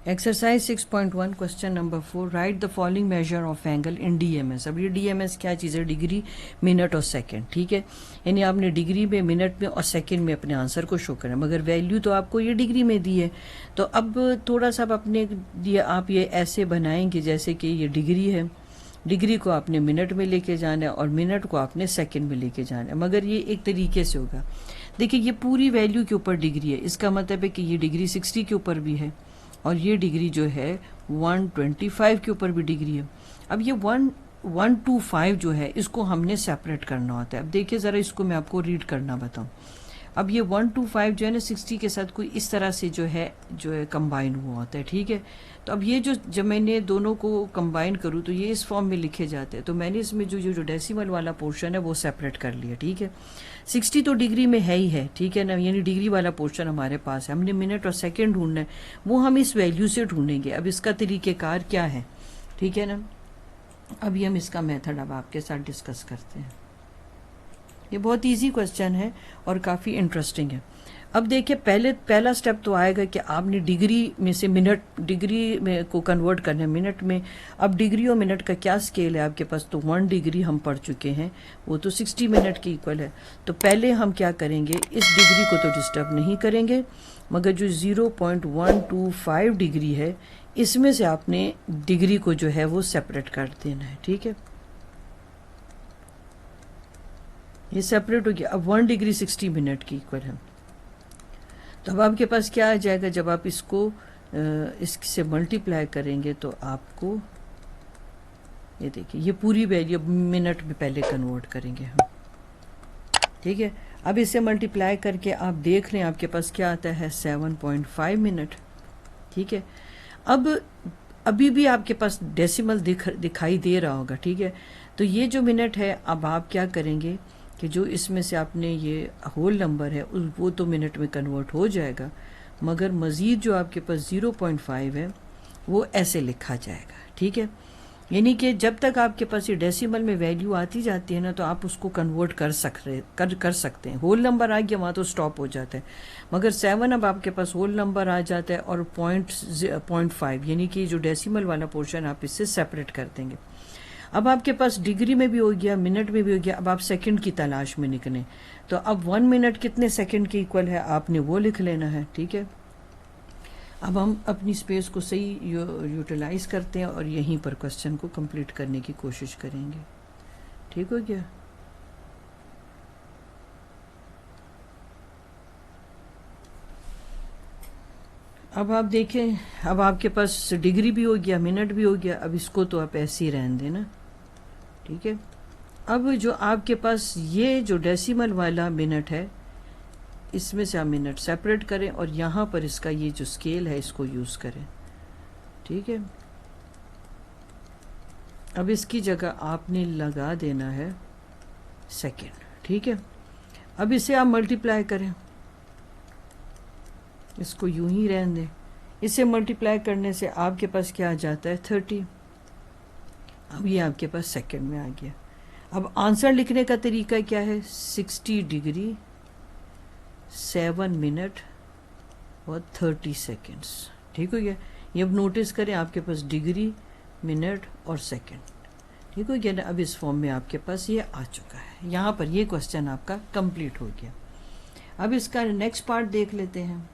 Exercise 6.1 question number 4, right the following measure of angle in DMs. अब ये DMs क्या चीज़ है? डिग्री, मिनट और सेकंड, ठीक है। यानी आपने डिग्री में, मिनट में और सेकंड में अपने आंसर को शो करना, मगर वैल्यू तो आपको ये डिग्री में दी है। तो अब थोड़ा सा अपने दिए आप ये ऐसे बनाएंगे जैसे कि ये डिग्री है, डिग्री को आपने मिनट में लेके जाना है और मिनट को आपने सेकंड में लेके जाना है, मगर ये एक तरीके से होगा। देखिए ये पूरी वैल्यू के ऊपर डिग्री है, इसका मतलब है कि ये डिग्री 60 के ऊपर भी है और ये डिग्री जो है 125 के ऊपर भी डिग्री है। अब ये 125 जो है इसको हमने सेपरेट करना होता है। अब देखिए ज़रा इसको मैं आपको रीड करना बताऊं। अब ये 125 जो है ना 60 के साथ कोई इस तरह से जो है कंबाइन हुआ होता है, ठीक है। तो अब ये जो जब मैंने दोनों को कंबाइन करूँ तो ये इस फॉर्म में लिखे जाते हैं। तो मैंने इसमें जो डेसिमल वाला पोर्शन है वो सेपरेट कर लिया, ठीक है। 60 तो डिग्री में है ही है, ठीक है ना, यानी डिग्री वाला पोर्शन हमारे पास है। हमने मिनट और सेकंड ढूंढना है, वो हम इस वैल्यू से ढूंढेंगे। अब इसका तरीक़ेकार क्या है, ठीक है ना। अभी हम इसका मेथड अब आपके साथ डिस्कस करते हैं। ये बहुत इजी क्वेश्चन है और काफ़ी इंटरेस्टिंग है। अब देखिए पहला स्टेप तो आएगा कि आपने डिग्री में से मिनट, डिग्री में को कन्वर्ट करना है मिनट में। अब डिग्री और मिनट का क्या स्केल है आपके पास? तो 1 डिग्री हम पढ़ चुके हैं, वो तो 60 मिनट के इक्वल है। तो पहले हम क्या करेंगे, इस डिग्री को तो डिस्टर्ब नहीं करेंगे, मगर जो 0.125 डिग्री है इसमें से आपने डिग्री को जो है वो सेपरेट कर देना है, ठीक है। ये सेपरेट हो गया। अब 1 डिग्री 60 मिनट की इक्वल है। तो अब आपके पास क्या आ जाएगा, जब आप इसको इससे मल्टीप्लाई करेंगे तो आपको ये देखिए ये पूरी वैल्यू मिनट में पहले कन्वर्ट करेंगे हम, ठीक है। अब इसे मल्टीप्लाई करके आप देख लें आपके पास क्या आता है, 7.5 मिनट, ठीक है। अब अभी भी आपके पास डेसिमल दिखाई दे रहा होगा, ठीक है। तो ये जो मिनट है, अब आप क्या करेंगे कि जो इसमें से आपने ये होल नंबर है वो तो मिनट में कन्वर्ट हो जाएगा, मगर मज़ीद जो आपके पास 0.5 है वो ऐसे लिखा जाएगा, ठीक है। यानी कि जब तक आपके पास ये डेसिमल में वैल्यू आती जाती है ना तो आप उसको कन्वर्ट कर सकते हैं। होल नंबर आ गया वहाँ तो स्टॉप हो जाता है, मगर 7 अब आपके पास होल नंबर आ जाता है और 0.5 यानी कि जो डेसिमल वाला पोर्शन आप इससे सेपरेट कर देंगे। अब आपके पास डिग्री में भी हो गया, मिनट में भी हो गया। अब आप सेकंड की तलाश में निकलें, तो अब 1 मिनट कितने सेकंड के इक्वल है आपने वो लिख लेना है, ठीक है। अब हम अपनी स्पेस को सही यूटिलाइज करते हैं और यहीं पर क्वेश्चन को कंप्लीट करने की कोशिश करेंगे, ठीक हो गया। अब आप देखें, अब आपके पास डिग्री भी हो गया, मिनट भी हो गया। अब इसको तो आप ऐसे ही रहने देना, ठीक है। अब जो आपके पास ये जो डेसिमल वाला मिनट है इसमें से आप मिनट सेपरेट करें और यहाँ पर इसका ये जो स्केल है इसको यूज़ करें, ठीक है। अब इसकी जगह आपने लगा देना है सेकंड, ठीक है। अब इसे आप मल्टीप्लाई करें, इसको यूं ही रहने दें। इसे मल्टीप्लाई करने से आपके पास क्या आ जाता है, 30। अब ये आपके पास सेकंड में आ गया। अब आंसर लिखने का तरीका क्या है, 60 डिग्री 7 मिनट और 30 सेकेंड्स, ठीक हो गया। ये अब नोटिस करें आपके पास डिग्री, मिनट और सेकंड, ठीक हो गया ना। अब इस फॉर्म में आपके पास ये आ चुका है। यहाँ पर ये क्वेश्चन आपका कंप्लीट हो गया। अब इसका नेक्स्ट पार्ट देख लेते हैं।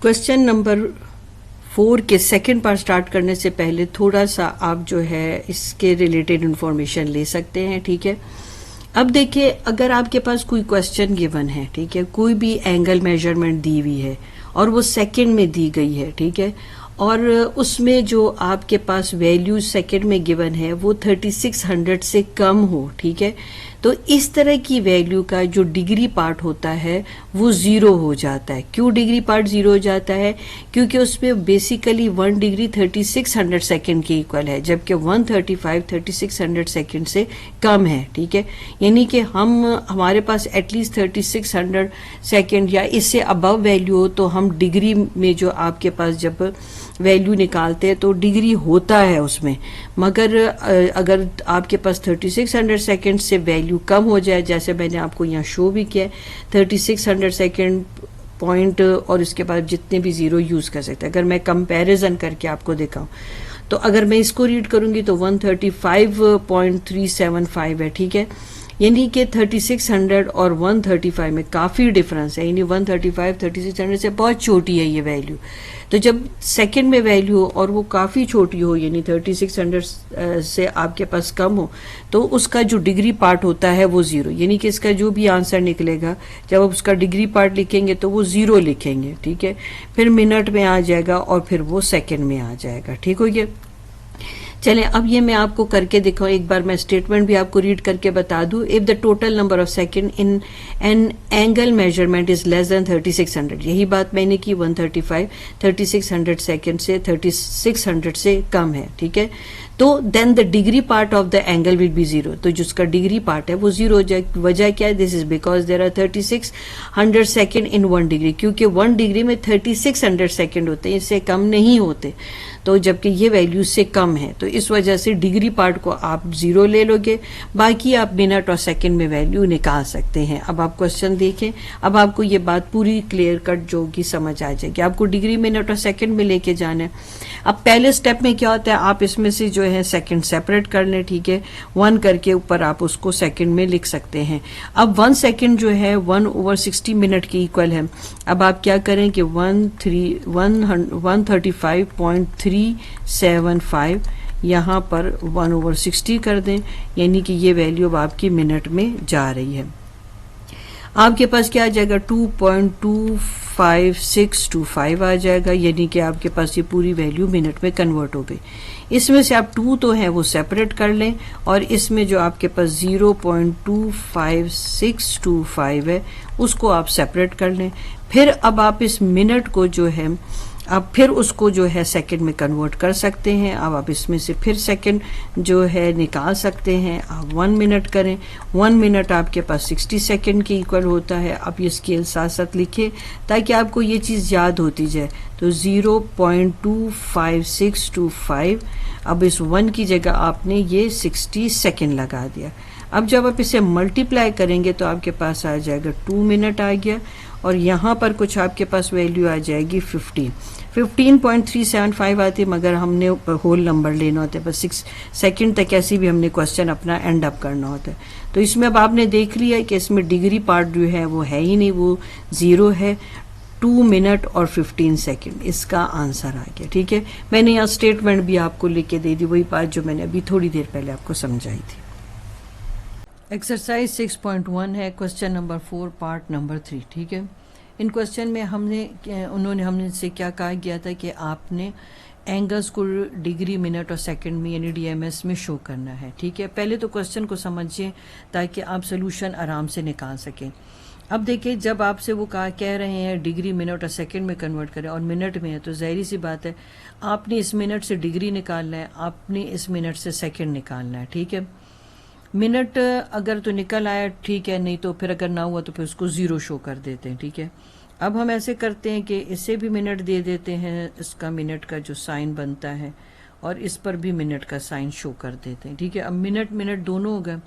क्वेश्चन नंबर 4 के सेकंड पार्ट स्टार्ट करने से पहले थोड़ा सा आप जो है इसके रिलेटेड इंफॉर्मेशन ले सकते हैं, ठीक है। अब देखिए अगर आपके पास कोई क्वेश्चन गिवन है, ठीक है, कोई भी एंगल मेजरमेंट दी हुई है और वो सेकंड में दी गई है, ठीक है, और उसमें जो आपके पास वैल्यू सेकंड में गिवन है वो 3600 से कम हो, ठीक है, तो इस तरह की वैल्यू का जो डिग्री पार्ट होता है वो ज़ीरो हो जाता है। क्यों डिग्री पार्ट ज़ीरो हो जाता है? क्योंकि उसमें बेसिकली 1 डिग्री 3600 सेकेंड के इक्वल है, जबकि 135 3600 सेकेंड से कम है, ठीक है। यानी कि हमारे पास एटलीस्ट 3600 सेकेंड या इससे अबव वैल्यू हो तो हम डिग्री में जो आपके पास जब वैल्यू निकालते हैं तो डिग्री होता है उसमें, मगर अगर आपके पास 3600 सेकेंड से वैल्यू कम हो जाए, जैसे मैंने आपको यहाँ शो भी किया, 3600 सेकेंड पॉइंट और इसके बाद जितने भी ज़ीरो यूज़ कर सकते हैं। अगर मैं कंपैरिजन करके आपको दिखाऊं तो अगर मैं इसको रीड करूंगी तो 135.375 है, ठीक है। यानी कि 3600 और 135 में काफ़ी डिफरेंस है, यानी 135 3600 से बहुत छोटी है ये वैल्यू। तो जब सेकंड में वैल्यू हो और वो काफ़ी छोटी हो, यानी 3600 से आपके पास कम हो, तो उसका जो डिग्री पार्ट होता है वो ज़ीरो, यानी कि इसका जो भी आंसर निकलेगा जब आप उसका डिग्री पार्ट लिखेंगे तो वो ज़ीरो लिखेंगे, ठीक है। फिर मिनट में आ जाएगा और फिर वो सेकंड में आ जाएगा, ठीक हो गया। चलें अब ये मैं आपको करके दिखाऊं, एक बार मैं स्टेटमेंट भी आपको रीड करके बता दूं। If the total number of second in an angle measurement is less than 3600, यही बात मैंने की 135 3600 सेकंड से 3600 से कम है, ठीक है। तो then the degree part of the angle will be zero, तो जिसका डिग्री पार्ट है वो जीरो हो जाए। वजह क्या है? This is because there are 3600 second in 1 degree, क्योंकि 1 डिग्री में 3600 सेकेंड होते हैं, इससे कम नहीं होते, तो जबकि ये वैल्यू से कम है, तो इस वजह से डिग्री पार्ट को आप जीरो ले लोगे, बाकी आप मिनट और सेकंड में वैल्यू निकाल सकते हैं। अब आप क्वेश्चन देखें, अब आपको ये बात पूरी क्लियर कट जो कि समझ आ जाएगी। आपको डिग्री मिनट और सेकंड में लेके जाना है। अब पहले स्टेप में क्या होता है, आप इसमें से जो है सेकंड सेपरेट कर लें, ठीक है। 1 करके ऊपर आप उसको सेकंड में लिख सकते हैं। अब 1 सेकंड जो है 1/60 मिनट के इक्वल है। अब आप क्या करें कि 135.375 यहाँ पर 1/60 कर दें, यानी कि ये वैल्यू अब आपकी मिनट में जा रही है। आपके पास क्या आ जाएगा? 2.25625 आ जाएगा, यानी कि आपके पास ये पूरी वैल्यू मिनट में कन्वर्ट हो गई। इसमें से आप 2 तो है वो सेपरेट कर लें, और इसमें जो आपके पास 0.25625 है उसको आप सेपरेट कर लें। फिर अब आप इस मिनट को जो है आप फिर उसको जो है सेकंड में कन्वर्ट कर सकते हैं। अब आप इसमें से फिर सेकंड जो है निकाल सकते हैं। आप 1 मिनट करें, 1 मिनट आपके पास 60 सेकंड के इक्वल होता है। आप ये स्केल साथ साथ लिखिए ताकि आपको ये चीज़ याद होती जाए। तो 0.25625, अब इस 1 की जगह आपने ये 60 सेकंड लगा दिया। अब जब आप इसे मल्टीप्लाई करेंगे तो आपके पास आ जाएगा 2 मिनट आ गया, और यहाँ पर कुछ आपके पास वैल्यू आ जाएगी 15.375 आती है, मगर हमने होल नंबर लेना होता है, बस 6 सेकंड तक ऐसे भी हमने क्वेश्चन अपना एंड अप करना होता है। तो इसमें अब आपने देख लिया है कि इसमें डिग्री पार्ट जो है वो है ही नहीं, वो ज़ीरो है। 2 मिनट और 15 सेकंड इसका आंसर आ गया, ठीक है। मैंने यहाँ स्टेटमेंट भी आपको लिख के दे दी, वही बात जो मैंने अभी थोड़ी देर पहले आपको समझाई थी। एक्सरसाइज 6.1 है, क्वेश्चन नंबर 4 पार्ट नंबर 3, ठीक है। इन क्वेश्चन में हमने से क्या कहा गया था कि आपने एंगल्स को डिग्री मिनट और सेकंड में यानी डीएमएस में शो करना है, ठीक है। पहले तो क्वेश्चन को समझिए ताकि आप सोल्यूशन आराम से निकाल सकें। अब देखिए, जब आपसे वो कह रहे हैं डिग्री मिनट और सेकंड में कन्वर्ट करें और मिनट में है, तो ज़ाहिर सी बात है आपने इस मिनट से डिग्री निकालना है, आपने इस मिनट से सेकंड निकालना है, ठीक है। मिनट अगर तो निकल आया ठीक है, नहीं तो फिर अगर ना हुआ तो फिर उसको ज़ीरो शो कर देते हैं, ठीक है। अब हम ऐसे करते हैं कि इसे भी मिनट दे देते हैं, इसका मिनट का जो साइन बनता है, और इस पर भी मिनट का साइन शो कर देते हैं, ठीक है। अब मिनट मिनट दोनों हो गए।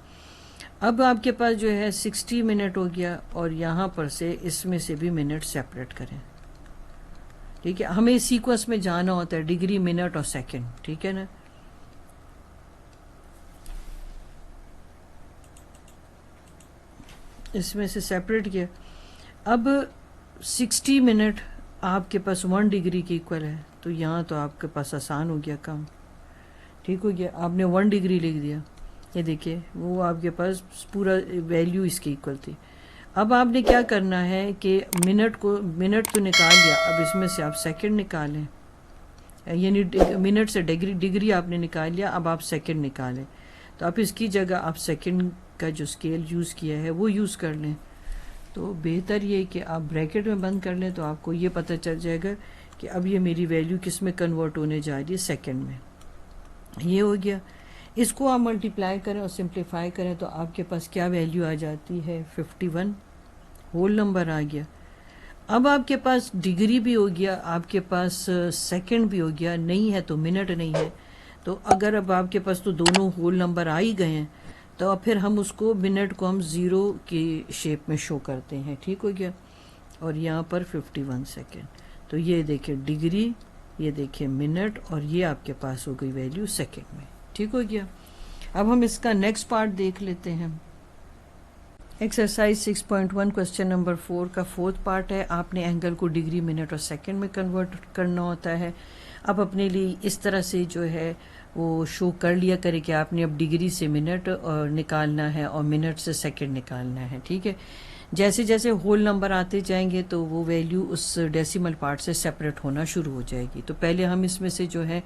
अब आपके पास जो है 60 मिनट हो गया, और यहाँ पर से इसमें से भी मिनट सेपरेट करें, ठीक है। हमें सीक्वेंस में जाना होता है डिग्री मिनट और सेकेंड, ठीक है ना। इसमें से सेपरेट किया। अब 60 मिनट आपके पास 1 डिग्री के इक्वल है, तो यहाँ तो आपके पास आसान हो गया काम, ठीक हो गया। आपने 1 डिग्री लिख दिया, ये देखिए वो आपके पास पूरा वैल्यू इसके इक्वल थी। अब आपने क्या करना है कि मिनट तो निकाल लिया, अब इसमें से आप सेकंड निकालें, यानी मिनट से डिग्री आपने निकाल लिया, अब आप सेकंड निकालें। तो आप इसकी जगह आप सेकंड का जो स्केल यूज़ किया है वो यूज़ कर लें। तो बेहतर ये कि आप ब्रैकेट में बंद कर लें, तो आपको ये पता चल जाएगा कि अब ये मेरी वैल्यू किस में कन्वर्ट होने जा रही है, सेकंड में। ये हो गया। इसको आप मल्टीप्लाई करें और सिंप्लीफाई करें तो आपके पास क्या वैल्यू आ जाती है, 51 होल नंबर आ गया। अब आपके पास डिग्री भी हो गया, आपके पास सेकंड भी हो गया, नहीं है तो मिनट नहीं है। तो अगर अब आपके पास तो दोनों होल नंबर आ ही गए हैं, तो अब फिर हम उसको मिनट को हम ज़ीरो की शेप में शो करते हैं, ठीक हो गया। और यहाँ पर 51 सेकेंड। तो ये देखिए डिग्री, ये देखिए मिनट, और ये आपके पास हो गई वैल्यू सेकेंड में। ठीक हो गया। अब हम इसका नेक्स्ट पार्ट देख लेते हैं। एक्सरसाइज 6.1 क्वेश्चन नंबर 4 का फोर्थ पार्ट है। आपने एंगल को डिग्री, मिनट और सेकंड में कन्वर्ट करना होता है। अब अपने लिए इस तरह से जो है वो शो कर लिया करे कि आपने अब डिग्री से मिनट निकालना है और मिनट से सेकंड निकालना है। ठीक है। जैसे जैसे होल नंबर आते जाएंगे तो वो वैल्यू उस डेसिमल पार्ट से सेपरेट होना शुरू हो जाएगी। तो पहले हम इसमें से जो है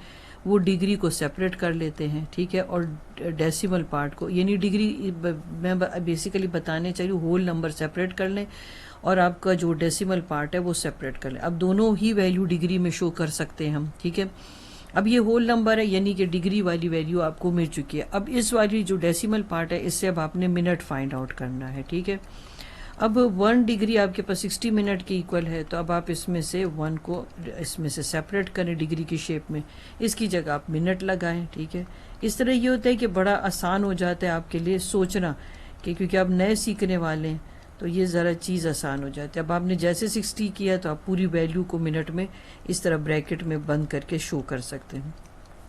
वो डिग्री को सेपरेट कर लेते हैं। ठीक है। और डेसिमल पार्ट को, यानी डिग्री मैं बेसिकली बताने चाहिए होल नंबर सेपरेट कर लें और आपका जो डेसिमल पार्ट है वो सेपरेट कर लें। अब दोनों ही वैल्यू डिग्री में शो कर सकते हैं हम। ठीक है। अब ये होल नंबर है, यानी कि डिग्री वाली वैल्यू आपको मिल चुकी है। अब इस वाली जो डेसिमल पार्ट है इससे अब आपने मिनट फाइंड आउट करना है। ठीक है। अब 1 डिग्री आपके पास 60 मिनट के इक्वल है, तो अब आप इसमें से 1 को इसमें से सेपरेट करें डिग्री की शेप में, इसकी जगह आप मिनट लगाएं। ठीक है। इस तरह ये होता है कि बड़ा आसान हो जाता है आपके लिए सोचना, कि क्योंकि आप नए सीखने वाले हैं तो ये ज़रा चीज़ आसान हो जाती है। अब आपने जैसे 60 किया तो आप पूरी वैल्यू को मिनट में इस तरह ब्रैकेट में बंद करके शो कर सकते हैं।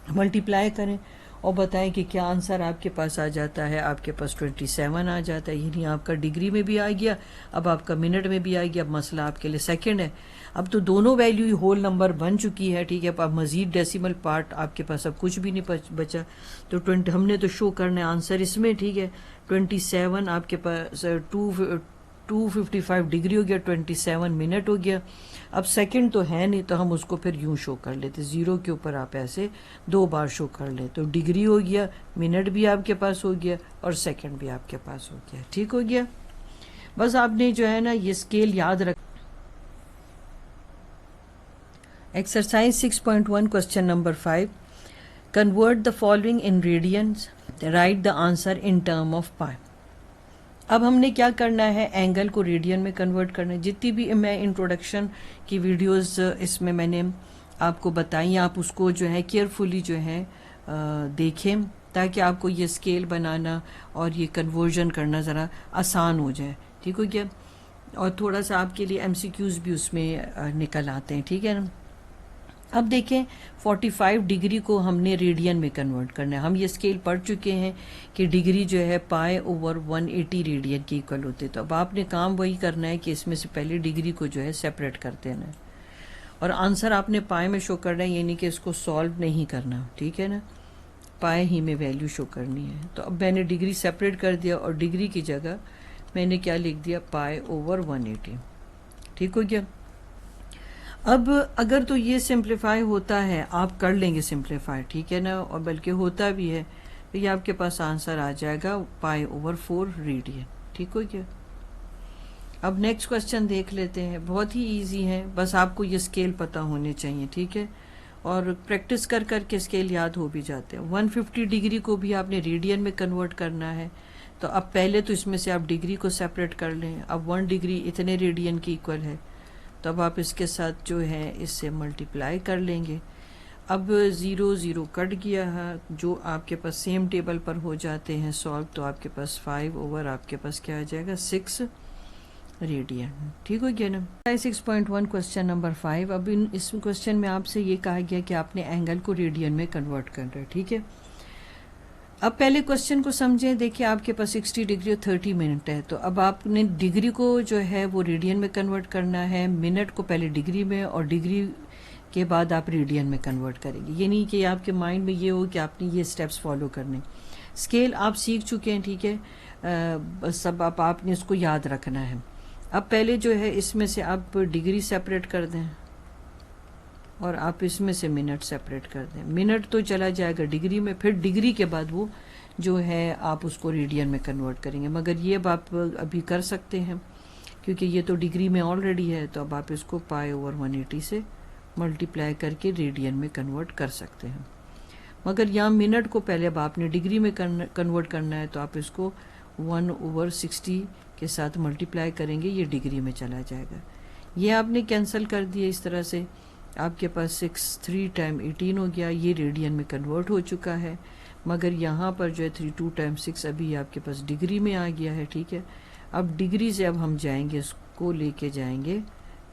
मल्टीप्लाई करें और बताएं कि क्या आंसर आपके पास आ जाता है। आपके पास 27 आ जाता है, यानी आपका डिग्री में भी आ गया, अब आपका मिनट में भी आ गया। अब मसला आपके लिए सेकंड है। अब तो दोनों वैल्यू होल नंबर बन चुकी है। ठीक है। अब मजीद डेसिमल पार्ट आपके पास अब कुछ भी नहीं बचा। तो 20 हमने तो शो करना है आंसर इसमें। ठीक है। 27 आपके पास 255 डिग्री हो गया, 27 मिनट हो गया। अब सेकंड तो है नहीं, तो हम उसको फिर यूं शो कर लेते, 0 के ऊपर आप ऐसे 2 बार शो कर ले, तो डिग्री हो गया, मिनट भी आपके पास हो गया और सेकंड भी आपके पास हो गया। ठीक हो गया। बस आपने जो है ना ये स्केल याद रख। Exercise 6.1 question number 5, convert the following in radians, write the answer in term of pi. अब हमने क्या करना है, एंगल को रेडियन में कन्वर्ट करना है। जितनी भी मैं इंट्रोडक्शन की वीडियोस इसमें मैंने आपको बताई, आप उसको जो है केयरफुली जो है देखें, ताकि आपको ये स्केल बनाना और ये कन्वर्जन करना ज़रा आसान हो जाए। ठीक हो गया। और थोड़ा सा आपके लिए एमसीक्यूज भी उसमें निकल आते हैं। ठीक है ना। अब देखें 45 डिग्री को हमने रेडियन में कन्वर्ट करना है। हम ये स्केल पढ़ चुके हैं कि डिग्री जो है पाई ओवर 180 रेडियन के इक्वल होते। तो अब आपने काम वही करना है कि इसमें से पहले डिग्री को जो है सेपरेट कर देना है और आंसर आपने पाई में शो करना है, यानी कि इसको सॉल्व नहीं करना। ठीक है ना। पाई ही में वैल्यू शो करनी है। तो अब मैंने डिग्री सेपरेट कर दिया और डिग्री की जगह मैंने क्या लिख दिया, पाई ओवर 180। ठीक हो गया। अब अगर तो ये सिंप्लीफाई होता है, आप कर लेंगे सिंप्लीफाई। ठीक है ना। और बल्कि होता भी है तो ये आपके पास आंसर आ जाएगा पाई ओवर 4 रेडियन। ठीक हो गया। अब नेक्स्ट क्वेश्चन देख लेते हैं। बहुत ही इजी है, बस आपको ये स्केल पता होने चाहिए। ठीक है। और प्रैक्टिस कर करके स्केल याद हो भी जाते हैं। 150 डिग्री को भी आपने रेडियन में कन्वर्ट करना है। तो अब पहले तो इसमें से आप डिग्री को सेपरेट कर लें। अब 1 डिग्री इतने रेडियन की इक्वल है, तब आप इसके साथ जो है इससे मल्टीप्लाई कर लेंगे। अब 0 0 कट गया है, जो आपके पास सेम टेबल पर हो जाते हैं सॉल्व, तो आपके पास 5 ओवर आपके पास क्या आ जाएगा, 6 रेडियन। ठीक हो गया ना। 6.1 क्वेश्चन नंबर 5। अब इस क्वेश्चन में आपसे ये कहा गया कि आपने एंगल को रेडियन में कन्वर्ट करना है। ठीक है। अब पहले क्वेश्चन को समझें। देखिए आपके पास 60 डिग्री और 30 मिनट है, तो अब आपने डिग्री को जो है वो रेडियन में कन्वर्ट करना है, मिनट को पहले डिग्री में और डिग्री के बाद आप रेडियन में कन्वर्ट करेंगे। ये नहीं कि आपके माइंड में ये हो कि आपने ये स्टेप्स फॉलो करने। स्केल आप सीख चुके हैं। ठीक है। बस अब आपने इसको याद रखना है। अब पहले जो है इसमें से आप डिग्री सेपरेट कर दें और आप इसमें से मिनट सेपरेट कर दें। मिनट तो चला जाएगा डिग्री में, फिर डिग्री के बाद वो जो है आप उसको रेडियन में कन्वर्ट करेंगे। मगर ये अब आप अभी कर सकते हैं क्योंकि ये तो डिग्री में ऑलरेडी है, तो अब आप इसको पाई ओवर 180 से मल्टीप्लाई करके रेडियन में कन्वर्ट कर सकते हैं। मगर यहाँ मिनट को पहले अब आपने डिग्री में कन्वर्ट करना है, तो आप इसको 1 ओवर 60 के साथ मल्टीप्लाई करेंगे, ये डिग्री में चला जाएगा। ये आपने कैंसिल कर दिया इस तरह से, आपके पास 6 3 टाइम 18 हो गया, ये रेडियन में कन्वर्ट हो चुका है। मगर यहाँ पर जो है 3 2 टाइम 6 अभी आपके पास डिग्री में आ गया है। ठीक है। अब डिग्री से अब हम जाएंगे, इसको लेके जाएंगे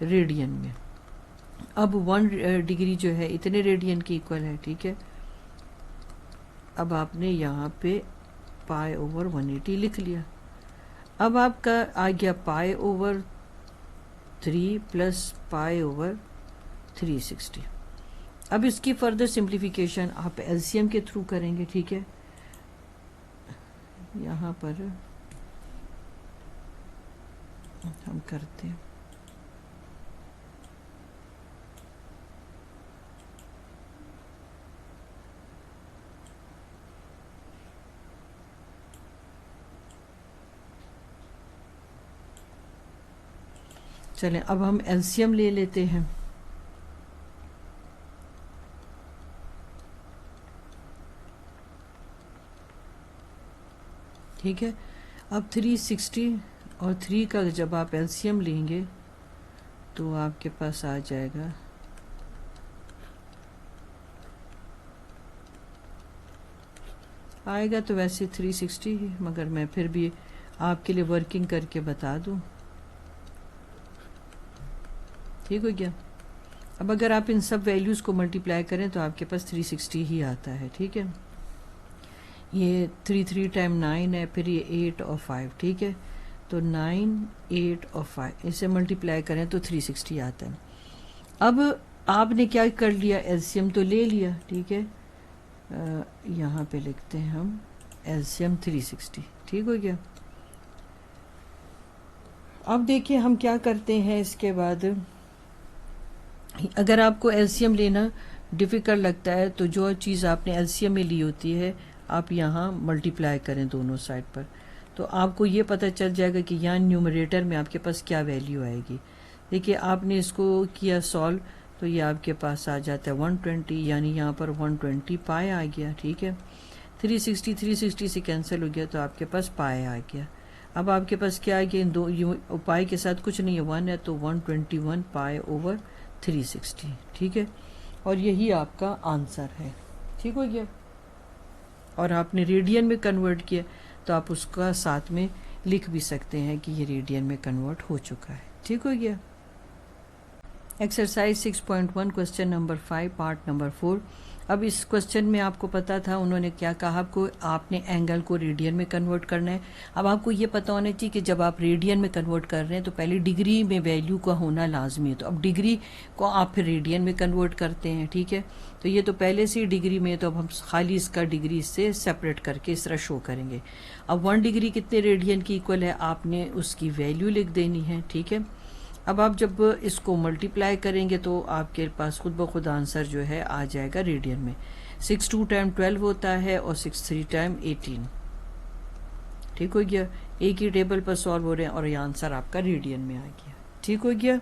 रेडियन में। अब 1 डिग्री जो है इतने रेडियन की इक्वल है, ठीक है। अब आपने यहाँ पे पाई ओवर 180 लिख लिया। अब आपका आ गया pi over 3 plus pi over 360। अब इसकी फर्दर सिंप्लीफिकेशन आप एलसीएम के थ्रू करेंगे, ठीक है। यहाँ पर हम करते हैं चलें, अब हम एलसीएम ले लेते हैं। ठीक है, अब 360 और 3 का जब आप एलसीएम लेंगे तो आपके पास आ जाएगा आएगा तो वैसे 360 ही, मगर मैं फिर भी आपके लिए वर्किंग करके बता दूं। ठीक हो गया। अब अगर आप इन सब वैल्यूज़ को मल्टीप्लाई करें तो आपके पास 360 ही आता है, ठीक है। ये 3 टाइम 9 है, फिर ये 8 और 5, ठीक है। तो 9, 8 और 5 इसे मल्टीप्लाई करें तो 360 आता है। अब आपने क्या कर लिया, एलसीएम तो ले लिया, ठीक है। यहाँ पे लिखते हैं हम एलसीएम 360, ठीक हो गया। अब देखिए हम क्या करते हैं इसके बाद। अगर आपको एलसीएम लेना डिफ़िकल्ट लगता है तो जो चीज़ आपने एलसीएम में ली होती है आप यहाँ मल्टीप्लाई करें दोनों साइड पर, तो आपको ये पता चल जाएगा कि यहाँ न्यूमरेटर में आपके पास क्या वैल्यू आएगी। देखिए आपने इसको किया सॉल्व तो ये आपके पास आ जाता है 120, यानी यहाँ पर 120 पाई आ गया, ठीक है। 360 से कैंसिल हो गया तो आपके पास पाई आ गया। अब आपके पास क्या आ गया, इन दो पाई के साथ कुछ नहीं है, 1 है तो 121 पाई ओवर 360, ठीक है। और यही आपका आंसर है, ठीक हो गया। और आपने रेडियन में कन्वर्ट किया तो आप उसका साथ में लिख भी सकते हैं कि ये रेडियन में कन्वर्ट हो चुका है, ठीक हो गया। Exercise 6.1 question number 5 part number 4। अब इस क्वेश्चन में आपको पता था उन्होंने क्या कहा, आपको आपने एंगल को रेडियन में कन्वर्ट करना है। अब आपको ये पता होना चाहिए कि जब आप रेडियन में कन्वर्ट कर रहे हैं तो पहले डिग्री में वैल्यू का होना लाजमी है। तो अब डिग्री को आप फिर रेडियन में कन्वर्ट करते हैं, ठीक है। तो ये तो पहले से ही डिग्री में, तो अब हम खाली इसका डिग्री से सेपरेट करके इस तरह शो करेंगे। अब 1 डिग्री कितने रेडियन की इक्वल है आपने उसकी वैल्यू लिख देनी है, ठीक है। अब आप जब इसको मल्टीप्लाई करेंगे तो आपके पास खुद ब खुद आंसर जो है आ जाएगा रेडियन में। 6 टाइम 12 होता है और 6 टाइम 18, ठीक हो गया। एक ही टेबल पर सॉल्व हो रहे हैं और ये आंसर आपका रेडियन में आ गया, ठीक हो गया।